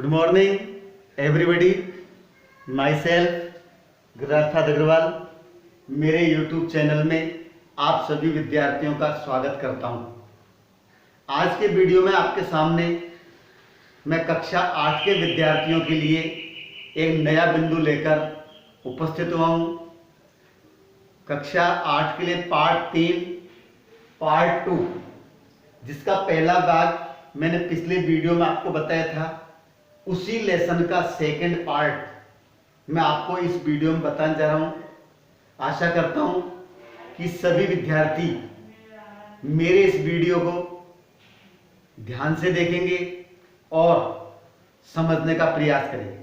Good morning everybody, myself Guruprasad Agarwal. मेरे YouTube channel में आप सभी विद्यार्थियों का स्वागत करता हूं। आज के वीडियो में आपके सामने मैं कक्षा 8 के विद्यार्थियों के लिए एक नया बिंदु लेकर उपस्थित हुआ हूं। कक्षा 8 के लिए पार्ट 3 पार्ट 2, जिसका पहला भाग मैंने पिछले वीडियो में आपको बताया था, उसी लेसन का सेकंड पार्ट मैं आपको इस वीडियो में बताने जा रहा हूं। आशा करता हूं कि सभी विद्यार्थी मेरे इस वीडियो को ध्यान से देखेंगे और समझने का प्रयास करेंगे।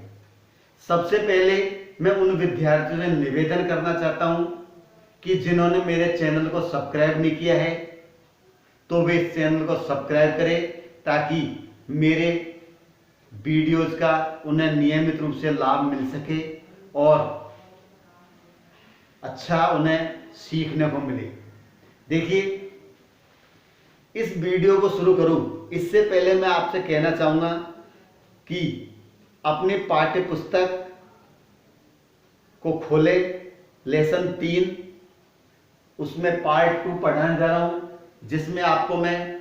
सबसे पहले मैं उन विद्यार्थियों से निवेदन करना चाहता हूं कि जिन्होंने मेरे चैनल को सब्सक्राइब नहीं किया है तो वे इस चैनल को सब्सक्राइब करें, ताकि मेरे वीडियोज का उन्हें नियमित रूप से लाभ मिल सके और अच्छा उन्हें सीखने को मिले। देखिए, इस वीडियो को शुरू करूं इससे पहले मैं आपसे कहना चाहूंगा कि अपनी पाठ्य पुस्तक को खोले, लेसन 3 उसमें पार्ट 2 पढ़ाने जा रहा हूं, जिसमें आपको मैं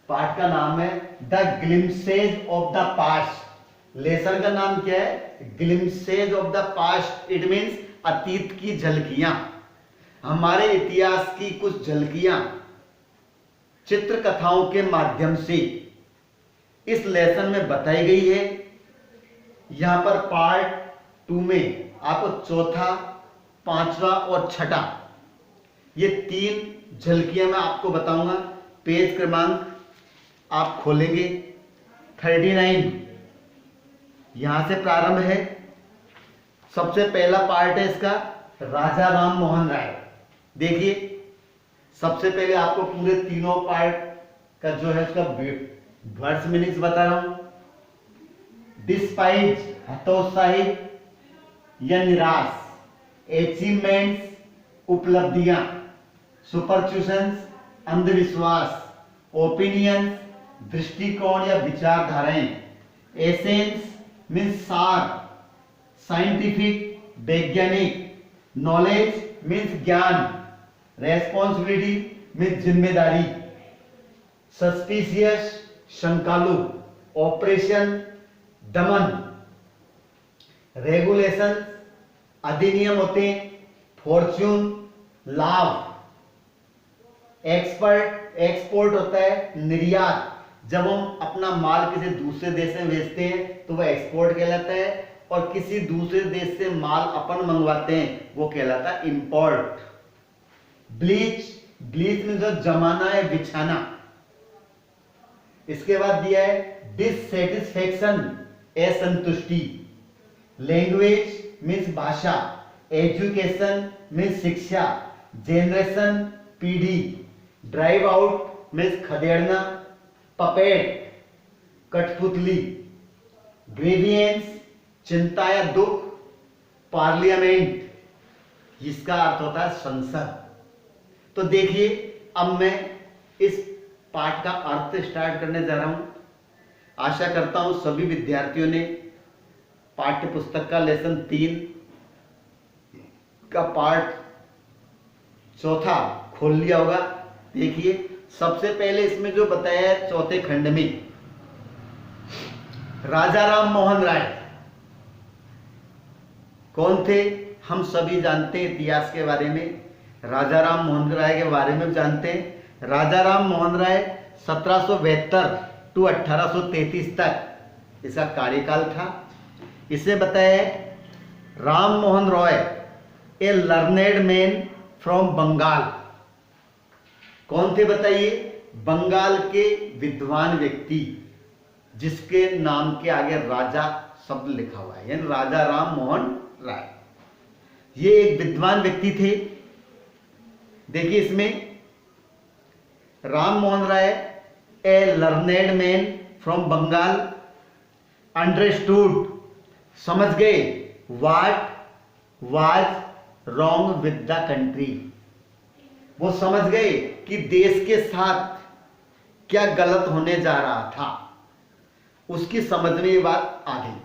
पाठ का नाम है the glimpses of the past. Lesson का नाम क्या है? Glimpses of the past. It means अतीत की झलकियां, हमारे इतिहास की कुछ झलकियां चित्र कथाओं के माध्यम से इस लेसन में बताई गई है। यहां पर पार्ट 2 में आपको चौथा, पांचवा और छठा ये 3 झलकियां मैं आपको बताऊंगा। पेज क्रमांक आप खोलेंगे 39, यहां से प्रारंभ है। सबसे पहला पार्ट है इसका राजा राम मोहन राय। देखिए, सबसे पहले आपको पूरे तीनों पार्ट का जो है इसका वर्ड्स मीनिंग्स बता रहा हूं। डिस्पाइट हतोत्साहित या निराश, अचीवमेंट्स उपलब्धियां, सुपरस्टिशंस अंधविश्वास, ओपिनियंस दृष्टिकोण या विचारधाराएं, एसेंस मीन्स सार, साइंटिफिक वैज्ञानिक, नॉलेज मीन्स ज्ञान, रेस्पॉन्सिबिलिटी मीन्स जिम्मेदारी, सस्पिशियस शंकालु, ऑपरेशन दमन, रेगुलेशन अधिनियम होते हैं, फॉर्च्यून लाभ, एक्सपोर्ट होता है निर्यात। जब हम अपना माल किसी दूसरे देश में भेजते हैं तो वह एक्सपोर्ट कहलाता है, और किसी दूसरे देश से माल अपन मंगवाते हैं वो कहलाता है इंपोर्ट। ब्लीच में जो जमाना है, बिछाना। इसके बाद दिया है डिससेटिस्फेक्शन, असंतुष्टि। लैंग्वेज मीन्स भाषा, एजुकेशन मीन्स शिक्षा, जेनरेशन पीढ़ी, ड्राइव आउट मीन्स खदेड़ना, पपेट कठपुतली, ग्रीवियंस चिंता या दुख, पार्लियामेंट इसका अर्थ होता है संसद। तो देखिए, अब मैं इस पाठ का अर्थ स्टार्ट करने जा रहा हूं। आशा करता हूं सभी विद्यार्थियों ने पाठ्य पुस्तक का लेसन 3 का पार्ट चौथा खोल लिया होगा। देखिए, सबसे पहले इसमें जो बताया है चौथे खंड में, राजा राम मोहन राय कौन थे? हम सभी जानते हैं इतिहास के बारे में, राजा राम मोहन राय के बारे में जानते हैं। राजा राम मोहन राय 1772 टू 1833 तक इसका कार्यकाल था। इसे बताया है राम मोहन रॉय ए लर्नेड मैन फ्रॉम बंगाल। कौन थे बताइए? बंगाल के विद्वान व्यक्ति, जिसके नाम के आगे राजा शब्द लिखा हुआ है, यानी राजा राम मोहन राय। ये एक विद्वान व्यक्ति थे। देखिए, इसमें Ram Mohan Roy a learned man from Bengal understood समझ गए what was wrong with the country. वो समझ गए कि देश के साथ क्या गलत होने जा रहा था। उसकी समझ में ये बात आ गई।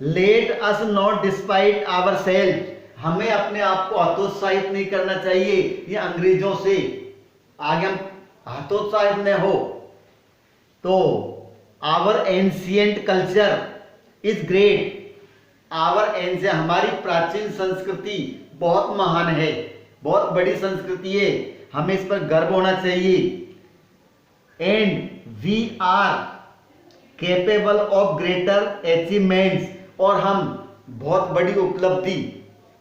Let us not despite our self, हमें अपने आप को हतोत्साहित नहीं करना चाहिए ये अंग्रेजों से आगे हम हतोत्साहित न हो। तो our ancient culture is great, our ancient, हमारी प्राचीन संस्कृति बहुत महान है, बहुत बड़ी संस्कृति है, हमें इस पर गर्व होना चाहिए। And we are capable of greater achievements, और हम बहुत बड़ी उपलब्धि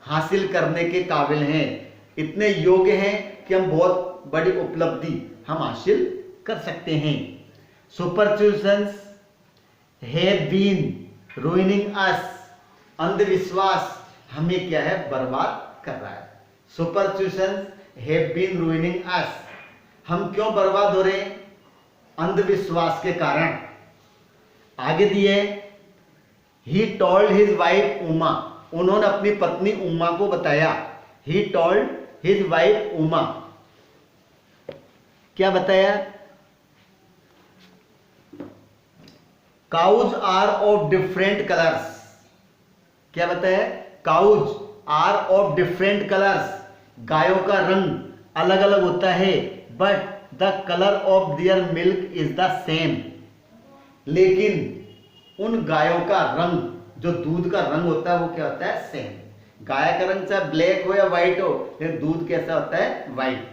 हासिल करने के काबिल हैं, इतने योग्य हैं कि हम बहुत बड़ी उपलब्धि हम हासिल कर सकते हैं। सुपरस्टिशंस हैव बीन रूइनिंग अस, अंधविश्वास हमें क्या है, बर्बाद कर रहा है। सुपरस्टिशंस हैव बीन रूइनिंग अस, हम क्यों बर्बाद हो रहे हैं, अंधविश्वास के कारण। आगे दिए, he told his wife Uma, उन्होंने अपनी पत्नी उमा को बताया। He told his wife Uma, क्या बताया, cows are of different colours, क्या बताया, cows are of different colours, गायों का रंग अलग अलग होता है, but the colour of their milk is the same, लेकिन उन गायों का रंग, जो दूध का रंग होता है वो क्या होता है, सेम। गाय का रंग चाहे ब्लैक हो या व्हाइट हो, लेकिन दूध कैसा होता है, व्हाइट।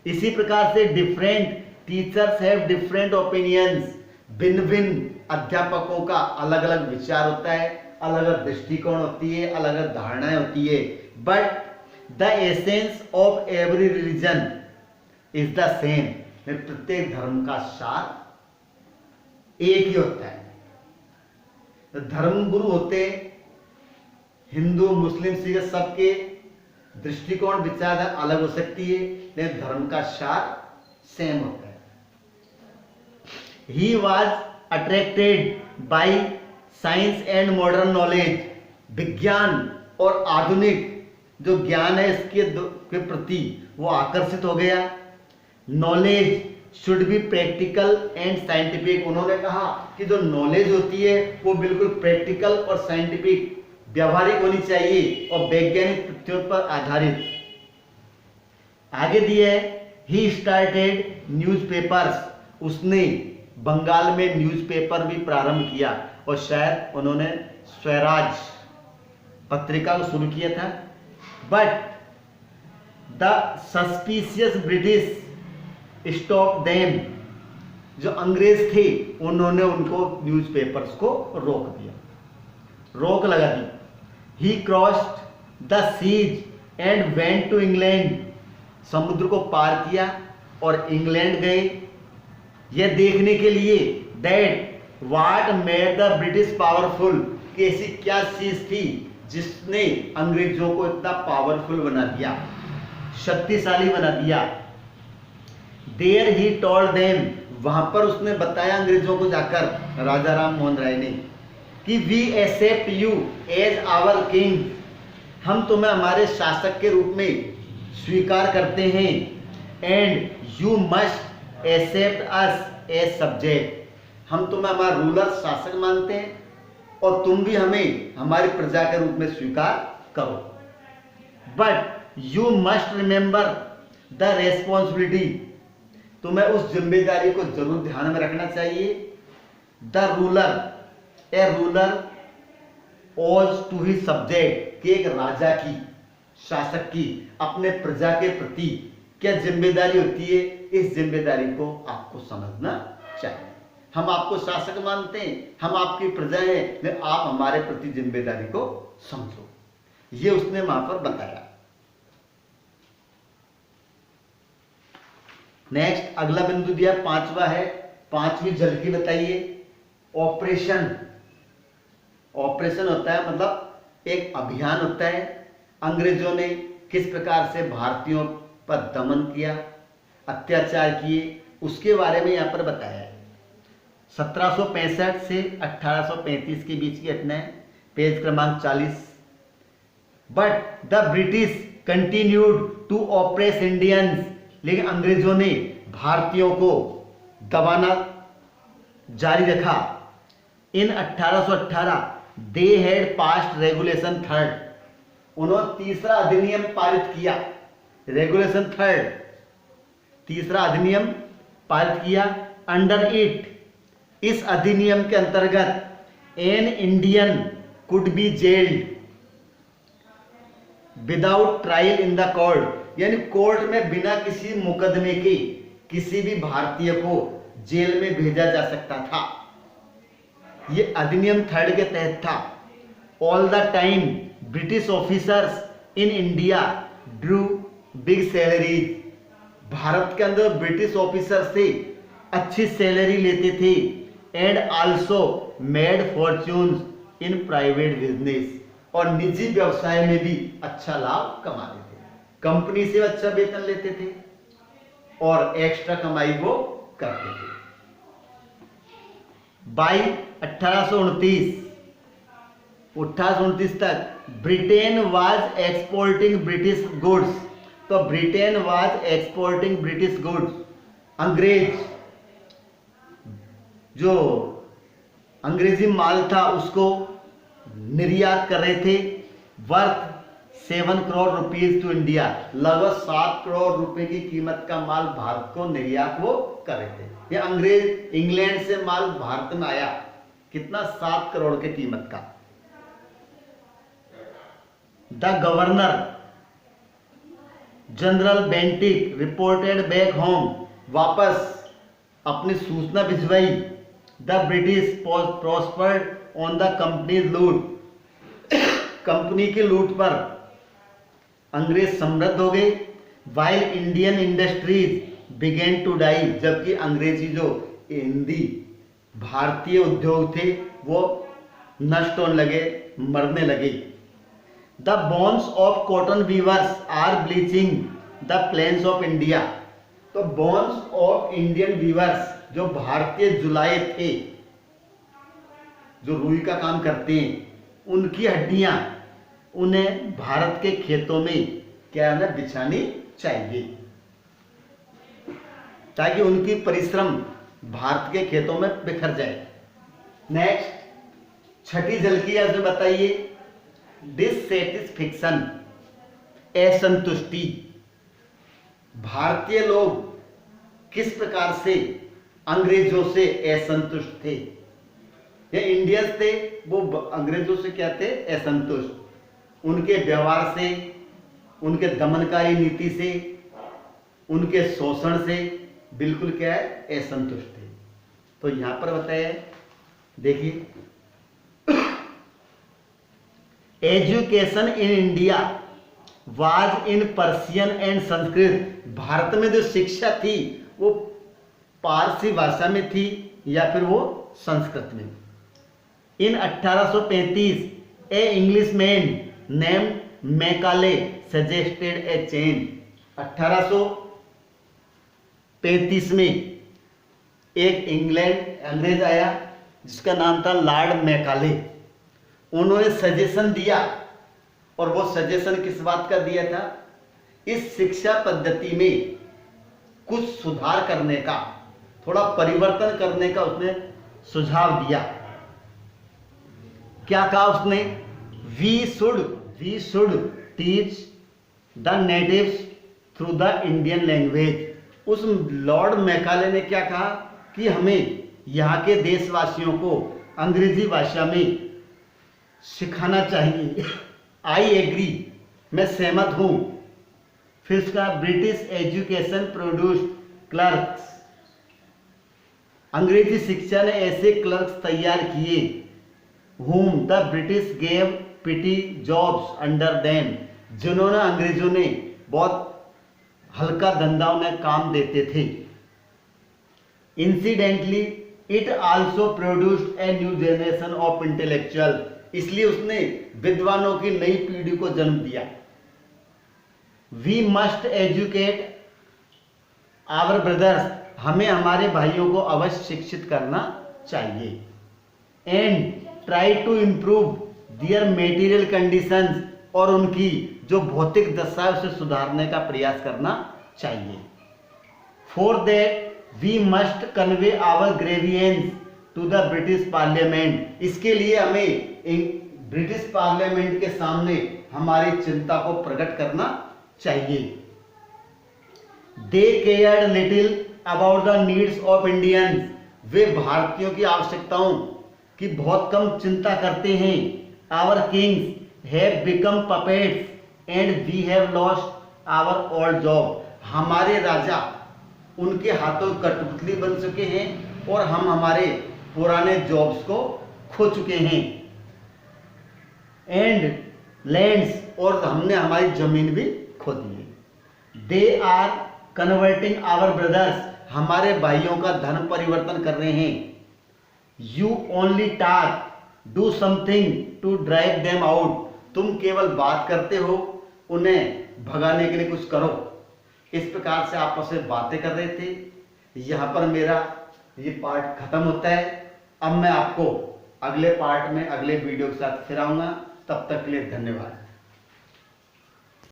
इसी प्रकार से different teachers have different opinions, भिन्न भिन्न अध्यापकों का अलग अलग विचार होता है, अलग अलग दृष्टिकोण होती है, अलग अलग धारणाएं होती है, but the essence of every religion is the same, प्रत्येक धर्म का सार एक ही होता है। धर्म गुरु होते हिंदू मुस्लिम सिख, सबके दृष्टिकोण विचारधारा अलग हो सकती है, लेकिन धर्म का सार सेम होता है। He was attracted by science and modern knowledge, विज्ञान और आधुनिक जो ज्ञान है इसके के प्रति वो आकर्षित हो गया। Knowledge should be practical and scientific, उन्होंने कहा कि जो नॉलेज होती है वो बिल्कुल प्रैक्टिकल और साइंटिफिक व्यवहारिक होनी चाहिए और वैज्ञानिक तथ्यों पर आधारित। आगे दिए, ही स्टार्टेड न्यूज़पेपर्स, उसने बंगाल में न्यूज़पेपर भी प्रारंभ किया और शायद उन्होंने स्वराज पत्रिका को शुरू किया था। But the suspicious British stop them, जो अंग्रेज थे उन्होंने उनको न्यूज़पेपर्स को रोक दिया, रोक लगा दी। He crossed the seas and went to England, समुद्र को पार किया और इंग्लैंड गए, यह देखने के लिए that what made the British powerful, कि ऐसी क्या चीज थी जिसने अंग्रेजों को इतना पावरफुल बना दिया, शक्तिशाली बना दिया। देयर ही टोल्ड देम, वहां पर उसने बताया अंग्रेजों को जाकर, राजा राम मोहन राय ने, कि we accept you as our king, हम तुम्हें हमारे शासक के रूप में स्वीकार करते हैं, and you must accept us as subject, हम तुम्हें हमारा रूलर शासक मानते हैं और तुम भी हमें हमारी प्रजा के रूप में स्वीकार करो। But you must remember the responsibility, तुम्हें उस जिम्मेदारी को जरूर ध्यान में रखना चाहिए। द रूलर, ए रूलर ओज टू हिज सब्जेक्ट, कि एक राजा की, शासक की अपने प्रजा के प्रति क्या जिम्मेदारी होती है, इस जिम्मेदारी को आपको समझना चाहिए। हम आपको शासक मानते हैं, हम आपकी प्रजा हैं, लेकिन आप हमारे प्रति जिम्मेदारी को समझो, ये उसने वहां पर बताया। नेक्स्ट अगला बिंदु दिया, पांचवा है, पांचवी झलकी बताइए। ऑपरेशन, ऑपरेशन होता है मतलब एक अभियान होता है, अंग्रेजों ने किस प्रकार से भारतीयों पर दमन किया, अत्याचार किए, उसके बारे में यहाँ पर बताया है। 1765 से 1835 के बीच की घटना है, पेज क्रमांक 40। But the British continued to oppress Indians, लेकिन अंग्रेजों ने भारतीयों को दबाना जारी रखा। In 1818 they had passed regulation third, उन्होंने तीसरा अधिनियम पारित किया, रेगुलेशन थर्ड, तीसरा अधिनियम पारित किया। अंडर इट, इस अधिनियम के अंतर्गत an Indian could be gelled without trial in the court, यानी कोर्ट में बिना किसी मुकदमे के किसी भी भारतीय को जेल में भेजा जा सकता था। ये अधिनियम थर्ड के तहत था। All the time British officers in India Drew big salaries, Bharat के अंदर ब्रिटिश ऑफिसर से अच्छी सैलरी लेते थे। And also made fortunes in private business, और निजी व्यवसाय में भी अच्छा लाभ कमाते थे। कंपनी से अच्छा वेतन लेते थे और एक्स्ट्रा कमाई वो करते थे। बाई 1829 तक Britain was exporting British goods, तो Britain was exporting British goods, अंग्रेज जो अंग्रेजी माल था उसको निर्यात कर रहे थे। Worth 7 crore rupees to India, लगभग 7 करोड़ रुपए की कीमत का माल भारत को निर्यात वो कर रहे थे। ये अंग्रेज इंग्लैंड से माल भारत में आया, कितना, 7 करोड़ की कीमत का। The governor general Bentinck reported back home, वापस अपनी सूचना भिजवाई। The British prospered on the company's loot, company की लूट पर अंग्रेज समृद्ध हो गए। While Indian industries began to die, जबकि अंग्रेजी जो हिंदी भारतीय उद्योग थे वो नष्ट होने लगे, मरने लगे। The bones of cotton weavers are bleaching the plains of India, तो बोन्स ऑफ इंडियन वीवर्स, जो भारतीय जुलाए थे, जो रुई का काम करते हैं, उनकी हड्डियां उन्हें भारत के खेतों में क्या है बिछानी चाहिए, ताकि उनकी परिश्रम भारत के खेतों में बिखर जाए। नेक्स्ट, छठी झलकी आपसे बताइए, डिससैटिस्फैक्शन, असंतुष्टि। भारतीय लोग किस प्रकार से अंग्रेजों से असंतुष्ट थे। ये इंडियंस थे, वो अंग्रेजों से क्या थे, असंतुष्ट, उनके व्यवहार से, उनके दमनकारी नीति से, उनके शोषण से बिल्कुल क्या है, असंतुष्ट थे। तो यहां पर बताया, देखिए, education in India was in Persian and Sanskrit, Bharat में जो शिक्षा थी वो पारसी भाषा में थी या फिर वो संस्कृत में। In 1835 a English man named Macaulay suggested a change, 1835 में एक इंग्लैंड अंग्रेज आया जिसका नाम था लॉर्ड मैकाले, उन्होंने सजेशन दिया, और वो सजेशन किस बात का दिया था, इस शिक्षा पद्धति में कुछ सुधार करने का, थोड़ा परिवर्तन करने का उसने सुझाव दिया। क्या कहा उसने, we should teach the natives through the Indian language. उस लॉर्ड मैकाले ने क्या कहा कि हमें यहाँ के देशवासियों को अंग्रेजी भाषा में सिखाना चाहिए। आई एग्री, मैं सहमत हूं। फिर उसका ब्रिटिश एजुकेशन प्रोड्यूस क्लर्क्स, अंग्रेजी शिक्षा ने ऐसे क्लर्क्स तैयार किए whom the British gave petty jobs under them, जिन्होंने अंग्रेजों ने बहुत हल्का धंधा उन्हें काम देते थे। Incidentally it also produced a new generation of intellectual, इसलिए उसने विद्वानों की नई पीढ़ी को जन्म दिया। We must educate our brothers, हमें हमारे भाइयों को अवश्य शिक्षित करना चाहिए। And try to improve their material conditions, और उनकी जो भौतिक दशा है उसे सुधारने का प्रयास करना चाहिए। For that we must convey our grievances to the British parliament. इसके लिए हमें ब्रिटिश पार्लियामेंट के सामने हमारी चिंता को प्रकट करना चाहिए। They cared little about the needs of Indians. वे भारतीयों की आवश्यकताओं की बहुत कम चिंता करते हैं। Our kings have become puppets and we have lost our old job. हमारे राजा उनके हाथों कठपुतली बन चुके हैं और हम हमारे पुराने जॉब्स को खो चुके हैं। एंड लैंड्स, और हमने हमारी जमीन भी खो दी है। They are converting our brothers. हमारे भाइयों का धर्म परिवर्तन कर रहे हैं। You only talk, do something to drive them out. तुम केवल बात करते हो, उन्हें भगाने के लिए कुछ करो। इस प्रकार से आपस में बातें कर रहे थे। यहाँ पर मेरा ये पार्ट खत्म होता है। अब मैं आपको अगले पार्ट में अगले वीडियो के साथ फिर आऊंगा। तब तक के लिए धन्यवाद।